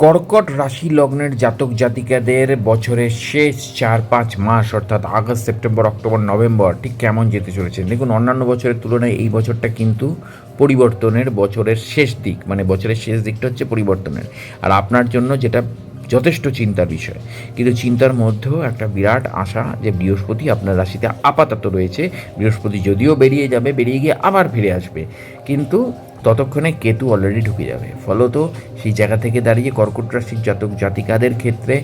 কর্কট রাশি লগ্নের জাতক জাতিকাদের বছরের শেষ 4-5 মাস অর্থাৎ আগস্ট, সেপ্টেম্বর, অক্টোবর, নভেম্বর ঠিক কেমন যেতে চলেছে দেখুন। অন্যান্য বছরের তুলনায় এই বছরটা কিন্তু পরিবর্তনের বছরের শেষ দিক, মানে বছরের শেষ দিকটা হচ্ছে পরিবর্তনের। আর আপনার জন্য যেটা যথেষ্ট চিন্তার বিষয়, কিন্তু চিন্তার মধ্যেও একটা বিরাট আশা যে বৃহস্পতি আপনার রাশিতে আপাতত রয়েছে। বৃহস্পতি যদিও বেরিয়ে যাবে, বেরিয়ে গিয়ে আবার ফিরে আসবে, কিন্তু ততক্ষণে কেতু অলরেডি ঢুকে যাবে। ফলত সেই জায়গা থেকে দাঁড়িয়ে কর্কট রাশির জাতক জাতিকাদের ক্ষেত্রে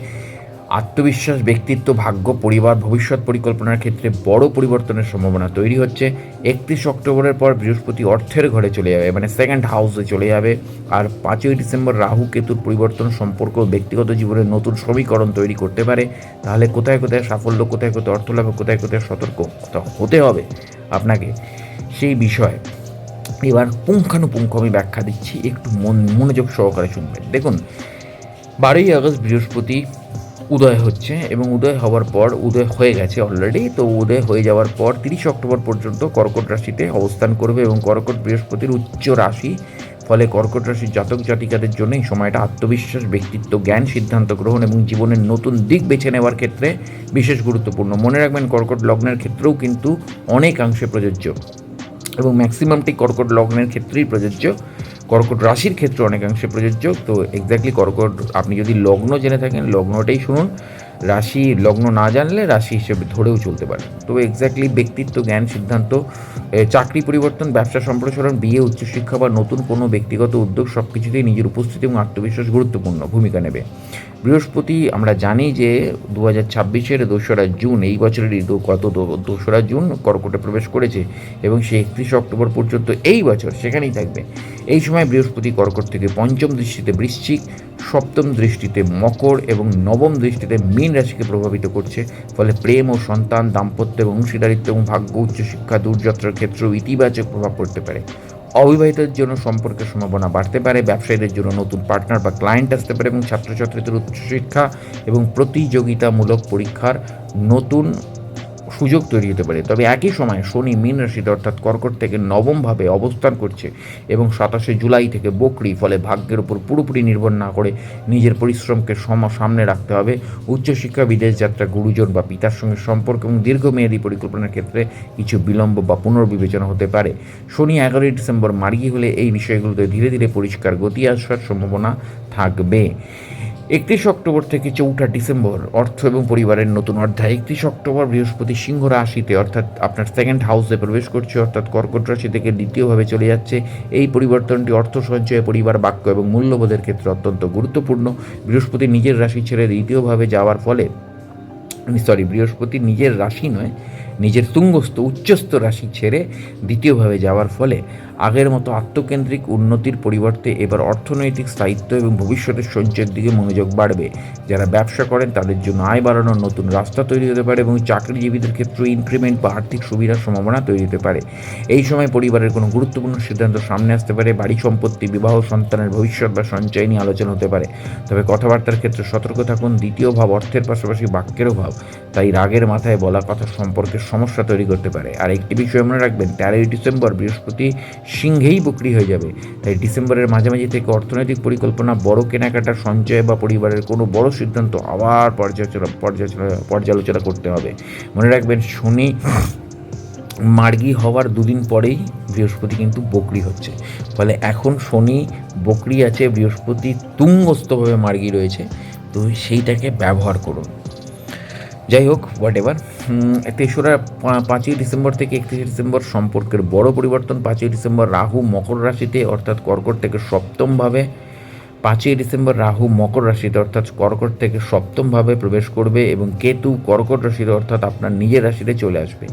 আত্মবিশ্বাস, ব্যক্তিত্ব, ভাগ্য, পরিবার, ভবিষ্যৎ পরিকল্পনার ক্ষেত্রে বড় পরিবর্তনের সম্ভাবনা তৈরি হচ্ছে। 31 অক্টোবরের পর বৃহস্পতি অর্থের ঘরে চলে যাবে, মানে সেকেন্ড হাউসে চলে যাবে। আর 5ই ডিসেম্বর রাহু কেতুর পরিবর্তন সম্পর্ক ব্যক্তিগত জীবনের নতুন সমীকরণ তৈরি করতে পারে। তাহলে কোথায় কোথায় সাফল্য, কোথায় কোথায় অর্থলাভ, কোথায় কোথায় সতর্ক হতে হবে আপনাকে, সেই বিষয়ে এবার পুঙ্খানুপুঙ্খ আমি ব্যাখ্যা দিচ্ছি, একটু মনোযোগ সহকারে শুনবেন। দেখুন, 12ই আগস্ট বৃহস্পতি উদয় হচ্ছে এবং উদয় হওয়ার পর, উদয় হয়ে গেছে অলরেডি, তো উদয় হয়ে যাওয়ার পর 30 অক্টোবর পর্যন্ত কর্কট রাশিতে অবস্থান করবে এবং কর্কট বৃহস্পতির উচ্চ রাশি। ফলে কর্কট রাশির জাতক জাতিকাদের জন্য এই সময়টা আত্মবিশ্বাস, ব্যক্তিত্ব, জ্ঞান, সিদ্ধান্ত গ্রহণ এবং জীবনের নতুন দিক বেছে নেওয়ার ক্ষেত্রে বিশেষ গুরুত্বপূর্ণ। মনে রাখবেন, কর্কট লগ্নের ক্ষেত্রেও কিন্তু অনেকাংশে প্রযোজ্য এবং ম্যাক্সিমামটি কর্কট লগ্নের ক্ষেত্রেই প্রযোজ্য, কর্কট রাশির ক্ষেত্রে অনেকাংশে প্রযোজ্য। তো এক্স্যাক্টলি কর্কট, আপনি যদি লগ্ন জেনে থাকেন লগ্নটাই শুনুন, রাশি লগ্ন না জানলে রাশি হিসেবে ধরেও চলতে পারে। তো এক্স্যাক্টলি ব্যক্তিত্ব, জ্ঞান, সিদ্ধান্ত, চাকরি পরিবর্তন, ব্যবসা সম্প্রসারণ, বিয়ে, উচ্চশিক্ষা বা নতুন কোনো ব্যক্তিগত উদ্যোগ, সব কিছুতেই নিজের উপস্থিতি এবং আত্মবিশ্বাস গুরুত্বপূর্ণ ভূমিকা নেবে। বৃহস্পতি আমরা জানি যে 2026-এর 2রা জুন, এই বছরেরই গত 2রা জুন কর্কটে প্রবেশ করেছে এবং সে 31 অক্টোবর পর্যন্ত এই বছর সেখানেই থাকবে। এই সময় বৃহস্পতি কর্কট থেকে পঞ্চম দৃষ্টিতে বৃশ্চিক, সপ্তম দৃষ্টিতে মকর এবং নবম দৃষ্টিতে মীন রাশিকে প্রভাবিত করছে। ফলে প্রেম ও সন্তান, দাম্পত্য এবং অংশীদারিত্ব এবং ভাগ্য, উচ্চশিক্ষা, দূরযাত্রার ক্ষেত্রেও ইতিবাচক প্রভাব পড়তে পারে। অবিবাহিতদের জন্য সম্পর্কের সম্ভাবনা বাড়তে পারে, ব্যবসায়ীদের জন্য নতুন পার্টনার বা ক্লায়েন্ট আসতে পারে এবং ছাত্রছাত্রীদের উচ্চশিক্ষা এবং প্রতিযোগিতামূলক পরীক্ষার নতুন সুযোগ তৈরি হতে পারে। তবে একই সময় শনি মীন রাশিতে অর্থাৎ কর্কট থেকে নবমভাবে অবস্থান করছে এবং 27 জুলাই থেকে বকরি। ফলে ভাগ্যের উপর পুরোপুরি নির্ভর না করে নিজের পরিশ্রমকে সামনে রাখতে হবে। উচ্চশিক্ষা, বিদেশ যাত্রা, গুরুজন বা পিতার সঙ্গে সম্পর্ক এবং দীর্ঘমেয়াদী পরিকল্পনার ক্ষেত্রে কিছু বিলম্ব বা পুনর্বিবেচনা হতে পারে। শনি 11ই ডিসেম্বর মার্গী হলে এই বিষয়গুলোতে ধীরে ধীরে পরিষ্কার গতি আসার সম্ভাবনা থাকবে। 31 অক্টোবর থেকে 4ঠা ডিসেম্বর অর্থ এবং পরিবারের নতুন অধ্যায়। 31 অক্টোবর বৃহস্পতি সিংহ রাশিতে অর্থাৎ আপনার সেকেন্ড হাউসে প্রবেশ করছে, অর্থাৎ কর্কট রাশি থেকে দ্বিতীয়ভাবে চলে যাচ্ছে। এই পরিবর্তনটি অর্থ সঞ্চয়, পরিবার, বাক্য এবং মূল্যবোধের ক্ষেত্রে অত্যন্ত গুরুত্বপূর্ণ। বৃহস্পতি নিজের রাশি ছেড়ে দ্বিতীয়ভাবে যাওয়ার ফলে, বৃহস্পতি নিজের রাশি নয়, নিজের তুঙ্গস্থ উচ্চস্থ রাশি ছেড়ে দ্বিতীয়ভাবে যাওয়ার ফলে আগের মতো আত্মকেন্দ্রিক উন্নতির পরিবর্তে এবার অর্থনৈতিক স্থায়িত্ব এবং ভবিষ্যতের সঞ্চয়ের দিকে মনোযোগ বাড়বে। যারা ব্যবসা করেন তাদের জন্য আয় বাড়ানোর নতুন রাস্তা তৈরি হতে পারে এবং চাকরিজীবীদের ক্ষেত্রে ইনক্রিমেন্ট বা আর্থিক সুবিধার সম্ভাবনা তৈরি হতে পারে। এই সময় পরিবারের কোনো গুরুত্বপূর্ণ সিদ্ধান্ত সামনে আসতে পারে। বাড়ি সম্পত্তি, বিবাহ, সন্তানের ভবিষ্যৎ বা সঞ্চয় নিয়ে আলোচনা হতে পারে। তবে কথাবার্তার ক্ষেত্রে সতর্ক থাকুন। দ্বিতীয় ভাব অর্থের পাশাপাশি বাক্যেরও ভাব, তাই রাগের মাথায় বলা কথা সম্পর্কের সমস্যা তৈরি করতে পারে। আর একটি বিষয় মনে রাখবেন, 13ই ডিসেম্বর বৃহস্পতি সিংহেই বকরি হয়ে যাবে। তাই ডিসেম্বরের মাঝামাঝি থেকে অর্থনৈতিক পরিকল্পনা, বড় কেনাকাটা, সঞ্চয় বা পরিবারের কোনো বড় সিদ্ধান্ত আবার পর্যালোচনা করতে হবে। মনে রাখবেন, শনি মার্গী হওয়ার দুদিন পরেই বৃহস্পতি কিন্তু বকরি হচ্ছে। ফলে এখন শনি বকরি আছে, বৃহস্পতি তুঙ্গস্থভাবে মার্গী রয়েছে, তো সেইটাকে ব্যবহার করুন। যাই হোক, হোয়াট এভার। 5ই ডিসেম্বর থেকে 31 ডিসেম্বর সম্পর্কের বড় পরিবর্তন। 5ই ডিসেম্বর রাহু মকর রাশিতে অর্থাৎ কর্কট থেকে সপ্তমভাবে 5ই ডিসেম্বর রাহু মকর রাশিতে অর্থাৎ কর্কট থেকে সপ্তমভাবে প্রবেশ করবে এবং কেতু কর্কট রাশিতে অর্থাৎ আপনার নিজের রাশিতে চলে আসবে।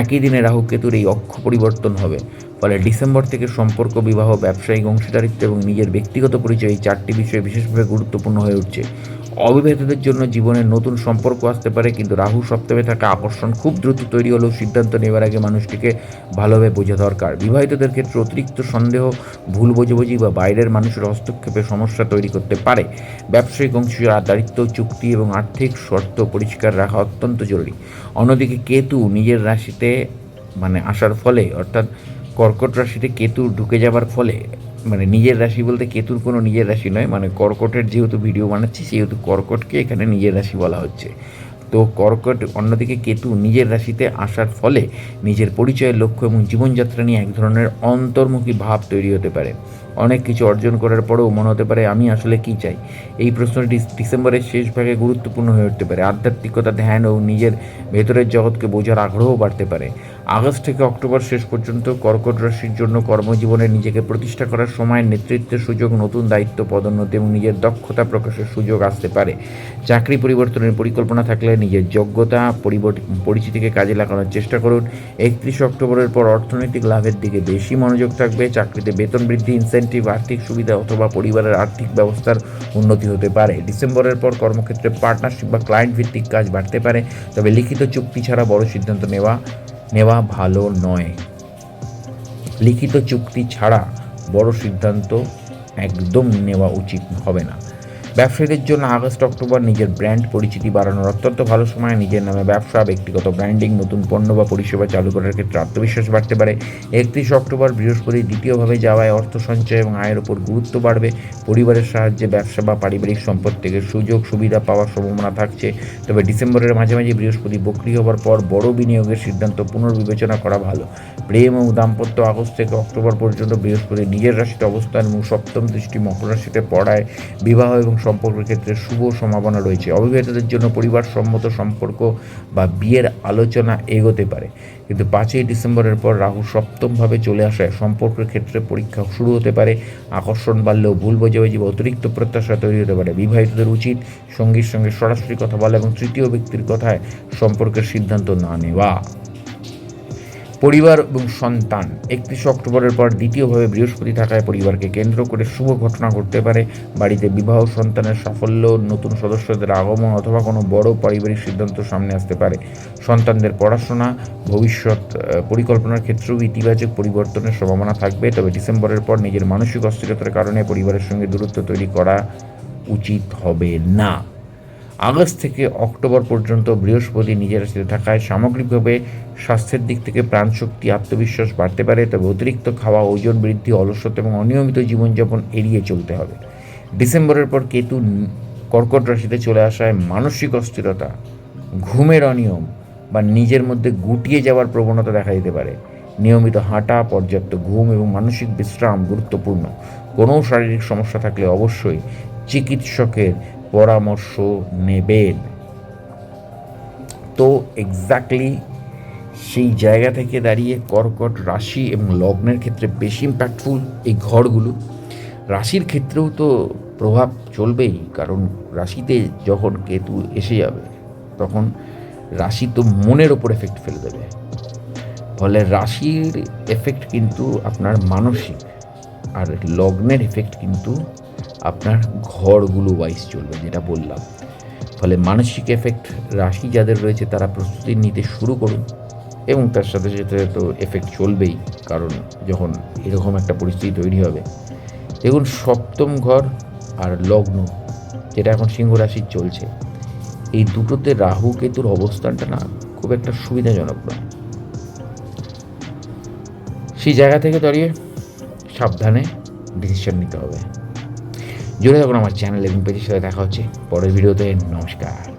একই দিনে রাহু কেতুর এই অক্ষ পরিবর্তন হবে। ফলে ডিসেম্বর থেকে সম্পর্ক, বিবাহ, ব্যবসায়িক অংশীদারিত্ব এবং নিজের ব্যক্তিগত পরিচয়, এই 4টি বিষয় বিশেষভাবে গুরুত্বপূর্ণ হয়ে উঠছে। অবিবাহিতদের জন্য জীবনের নতুন সম্পর্ক আসতে পারে, কিন্তু রাহু সপ্তমে থাকা আকর্ষণ খুব দ্রুত তৈরি হলেও সিদ্ধান্ত নেওয়ার আগে মানুষটিকে ভালোভাবে বোঝা দরকার। বিবাহিতদের ক্ষেত্রে অতিরিক্ত সন্দেহ, ভুল বোঝাবুঝি বা বাইরের মানুষের হস্তক্ষেপে সমস্যা তৈরি করতে পারে। ব্যবসায়িক অংশীদারিত্ব, চুক্তি এবং আর্থিক শর্ত পরিষ্কার রাখা অত্যন্ত জরুরি। অন্যদিকে কেতু নিজের রাশিতে আসার ফলে অর্থাৎ কর্কট রাশিতে কেতু ঢুকে যাবার ফলে মানে নিজের রাশি বলতে কেতুর কোনো নিজের রাশি নয়, মানে কর্কটের যেহেতু ভিডিও বানাচ্ছি সেহেতু কর্কটকে এখানে নিজের রাশি বলা হচ্ছে। তো কর্কট, অন্যদিকে কেতু নিজের রাশিতে আসার ফলে নিজের পরিচয়ের লক্ষ্য এবং জীবনযাত্রা নিয়ে এক ধরনের অন্তর্মুখী ভাব তৈরি হতে পারে। অনেক কিছু অর্জন করার পরেও মনে হতে পারে আমি আসলে কী চাই। এই প্রশ্নটি ডিসেম্বরের শেষ ভাগে গুরুত্বপূর্ণ হয়ে উঠতে পারে। আধ্যাত্মিকতা, ধ্যান ও নিজের ভেতরের জগৎকে বোঝার আগ্রহ বাড়তে পারে। আগস্ট থেকে অক্টোবর শেষ পর্যন্ত কর্কট রাশির জন্য কর্মজীবনে নিজেকে প্রতিষ্ঠা করার সময় নেতৃত্বের সুযোগ, নতুন দায়িত্ব, পদোন্নতি এবং নিজের দক্ষতা প্রকাশের সুযোগ আসতে পারে। চাকরি পরিবর্তনের পরিকল্পনা থাকলে নিজের যোগ্যতা পরিচিতিকে কাজে লাগানোর চেষ্টা করুন। 31 অক্টোবরের পর অর্থনৈতিক লাভের দিকে বেশি মনোযোগ থাকবে। চাকরিতে বেতন বৃদ্ধি, ইনসেন্টিভ, আর্থিক সুবিধা অথবা পরিবারের আর্থিক ব্যবস্থার উন্নতি হতে পারে। ডিসেম্বরের পর কর্মক্ষেত্রে পার্টনারশিপ বা ক্লায়েন্ট ভিত্তিক কাজ বাড়তে পারে, তবে লিখিত চুক্তি ছাড়া বড় সিদ্ধান্ত নেওয়া ভালো নয়। লিখিত চুক্তি ছাড়া বড় সিদ্ধান্ত একদম নেওয়া উচিত হবে না। ব্যবসায়ীদের জন্য আগস্ট অক্টোবর নিজের ব্র্যান্ড পরিচিতি বাড়ানোর অত্যন্ত ভালো সময়। নিজের নামে ব্যবসা, ব্যক্তিগত ব্র্যান্ডিং, নতুন পণ্য বা পরিষেবা চালু করার ক্ষেত্রে আত্মবিশ্বাস বাড়তে পারে। 31 অক্টোবর বৃহস্পতি দ্বিতীয়ভাবে যাওয়ায় অর্থ সঞ্চয় এবং আয়ের উপর গুরুত্ব বাড়বে। পরিবারের সাহায্যে ব্যবসা বা পারিবারিক সম্পদ থেকে সুযোগ সুবিধা পাওয়ার সম্ভাবনা থাকছে। তবে ডিসেম্বরের মাঝামাঝি বৃহস্পতি বক্রী হবার পর বড় বিনিয়োগের সিদ্ধান্ত পুনর্বিবেচনা করা ভালো। প্রেম এবং দাম্পত্য, আগস্ট থেকে অক্টোবর পর্যন্ত বৃহস্পতি নিজের রাশিতে অবস্থান এবং সপ্তম দৃষ্টি মকর রাশিতে পড়ায় বিবাহ এবং সম্পর্কের ক্ষেত্রে শুভ সম্ভাবনা রয়েছে। অবিবাহিতদের জন্য পরিবার সম্মত সম্পর্ক বা বিয়ের আলোচনা এগোতে পারে। কিন্তু 5ই ডিসেম্বরের পর রাহু সপ্তমভাবে চলে আসায় সম্পর্কের ক্ষেত্রে পরীক্ষা শুরু হতে পারে। আকর্ষণ বাড়লেও ভুল বোঝাবুঝি বা অতিরিক্ত প্রত্যাশা তৈরি হতে পারে। বিবাহিতদের উচিত সঙ্গীর সঙ্গে সরাসরি কথা বলা এবং তৃতীয় ব্যক্তির কথায় সম্পর্কের সিদ্ধান্ত না নেওয়া। পরিবার এবং সন্তান, 31 অক্টোবরের পর দ্বিতীয়ভাবে বৃহস্পতি থাকায় পরিবারকে কেন্দ্র করে শুভ ঘটনা ঘটতে পারে। বাড়িতে বিবাহ, সন্তানের সাফল্য, নতুন সদস্যদের আগমন অথবা কোনো বড় পারিবারিক সিদ্ধান্ত সামনে আসতে পারে। সন্তানদের পড়াশোনা, ভবিষ্যৎ পরিকল্পনার ক্ষেত্রেও ইতিবাচক পরিবর্তনের সম্ভাবনা থাকবে। তবে ডিসেম্বরের পর নিজের মানসিক অস্থিরতার কারণে পরিবারের সঙ্গে দূরত্ব তৈরি করা উচিত হবে না। আগস্ট থেকে অক্টোবর পর্যন্ত বৃহস্পতি নিজের রাশিতে থাকায় সামগ্রিকভাবে স্বাস্থ্যের দিক থেকে প্রাণশক্তি, আত্মবিশ্বাস বাড়তে পারে। তবে অতিরিক্ত খাওয়া, ওজন বৃদ্ধি, অলসতা এবং অনিয়মিত জীবনযাপন এড়িয়ে চলতে হবে। ডিসেম্বরের পর কেতু কর্কট রাশিতে চলে আসায় মানসিক অস্থিরতা, ঘুমের অনিয়ম বা নিজের মধ্যে গুটিয়ে যাওয়ার প্রবণতা দেখা দিতে পারে। নিয়মিত হাঁটা, পর্যাপ্ত ঘুম এবং মানসিক বিশ্রাম গুরুত্বপূর্ণ। কোনো শারীরিক সমস্যা থাকলে অবশ্যই চিকিৎসকের পরামর্শ নেবেন। তো এক্স্যাক্টলি সেই জায়গা থেকে দাঁড়িয়ে কর্কট রাশি এবং লগ্নের ক্ষেত্রে বেশি ইম্প্যাক্টফুল এই ঘরগুলো। রাশির ক্ষেত্রেও তো প্রভাব চলবেই, কারণ রাশিতে যখন কেতু এসে যাবে তখন রাশি তো মনের ওপর এফেক্ট ফেলে দেবে। ফলে রাশির এফেক্ট কিন্তু আপনার মানসিক, আর লগ্নের এফেক্ট কিন্তু আপনার ঘরগুলো ওয়াইজ চলবে, যেটা বললাম। ফলে মানসিক এফেক্ট রাশি যাদের রয়েছে তারা প্রস্তুতি নিতে শুরু করুন, এবং তার সাথে সাথে তো এফেক্ট চলবেই, কারণ যখন এরকম একটা পরিস্থিতি তৈরি হবে। দেখুন, সপ্তম ঘর আর লগ্ন, যেটা এখন সিংহ রাশির চলছে, এই দুটোতে রাহু কেতুর অবস্থানটা না খুব একটা সুবিধাজনক নয়। সেই জায়গা থেকে দাঁড়িয়ে সাবধানে ডিসিশন নিতে হবে। জুড়ে থাকুন আমার চ্যানেল এবং পেজের সাথে। দেখা হচ্ছে পরের ভিডিওতে। নমস্কার।